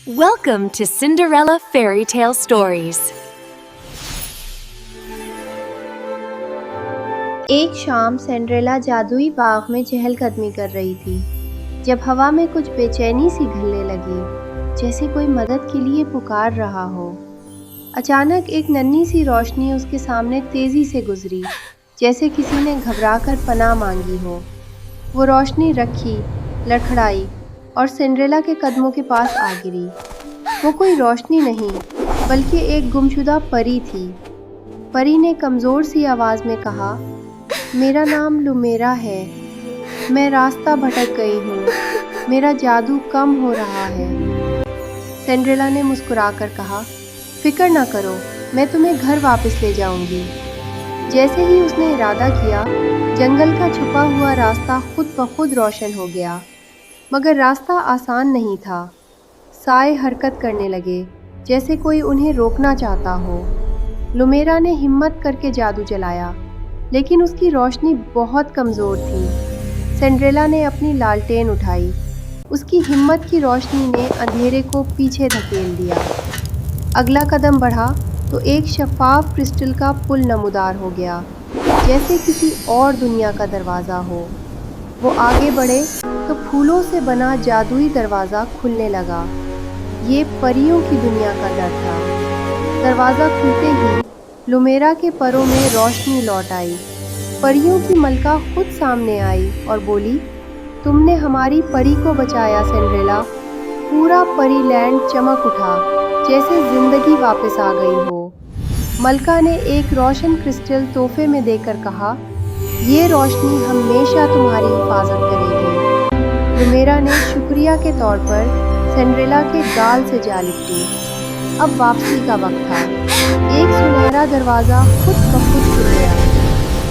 Welcome to Cinderella Fairy Tale Stories. एक शाम Cinderella जादुई बाग में चहलकदमी कर रही थी जब हवा में कुछ बेचैनी सी घुलने लगी, जैसे कोई मदद के लिए पुकार रहा हो। अचानक एक नन्ही सी रोशनी उसके सामने तेजी से गुजरी, जैसे किसी ने घबराकर पनाह मांगी हो। वो रोशनी रखी, लड़खड़ाई और सिंड्रेला के कदमों के पास आ गिरी। वो कोई रोशनी नहीं बल्कि एक गुमशुदा परी थी। परी ने कमज़ोर सी आवाज़ में कहा, मेरा नाम लुमेरा है, मैं रास्ता भटक गई हूँ, मेरा जादू कम हो रहा है। सिंड्रेला ने मुस्कुराकर कहा, फिक्र ना करो, मैं तुम्हें घर वापस ले जाऊंगी। जैसे ही उसने इरादा किया, जंगल का छुपा हुआ रास्ता खुद ब खुद रोशन हो गया। मगर रास्ता आसान नहीं था। साए हरकत करने लगे, जैसे कोई उन्हें रोकना चाहता हो। लुमेरा ने हिम्मत करके जादू चलाया, लेकिन उसकी रोशनी बहुत कमज़ोर थी। सिंड्रेला ने अपनी लालटेन उठाई। उसकी हिम्मत की रोशनी ने अंधेरे को पीछे धकेल दिया। अगला कदम बढ़ा तो एक शफाफ क्रिस्टल का पुल नमूदार हो गया, जैसे किसी और दुनिया का दरवाज़ा हो। वो आगे बढ़े तो फूलों से बना जादुई दरवाज़ा खुलने लगा। ये परियों की दुनिया का दर था। दरवाज़ा खुलते ही लुमेरा के परों में रोशनी लौट आई। परियों की मलका खुद सामने आई और बोली, तुमने हमारी परी को बचाया सिंड्रेला। पूरा परी लैंड चमक उठा, जैसे जिंदगी वापस आ गई हो। मलका ने एक रोशन क्रिस्टल तोहफे में देकर कहा, ये रोशनी हमेशा तुम्हारी हिफाजत करेगी। लुमेरा ने शुक्रिया के तौर पर सिंड्रेला के गाल से जा लिपटी। अब वापसी का वक्त था। एक सुनहरा दरवाज़ा खुद ब खुद खुल गया।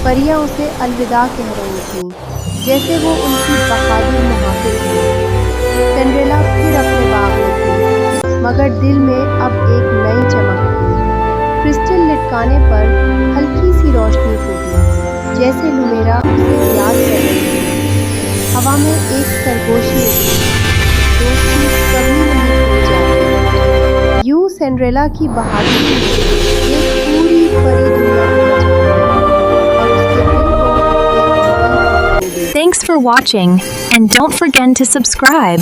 परियां उसे अलविदा कह रही थीं, जैसे वो उनकी बहादुर मुहाफिज थी। सिंड्रेला फिर अपने बाग में थी, मगर दिल में अब एक नई चमक थी। क्रिस्टल लटकाने पर हल्की सी रोशनी फूटी, जैसे लुमेरा उसे याद कर रही थी। हवा में एक सरगोशी उठी, दोस्ती कभी नहीं भूल जाती। यूं सिंड्रेला की बहादुरी ने एक पूरी परी दुनिया को बचाया और उसके दिल को एक नई। Thanks for watching, and don't forget to subscribe.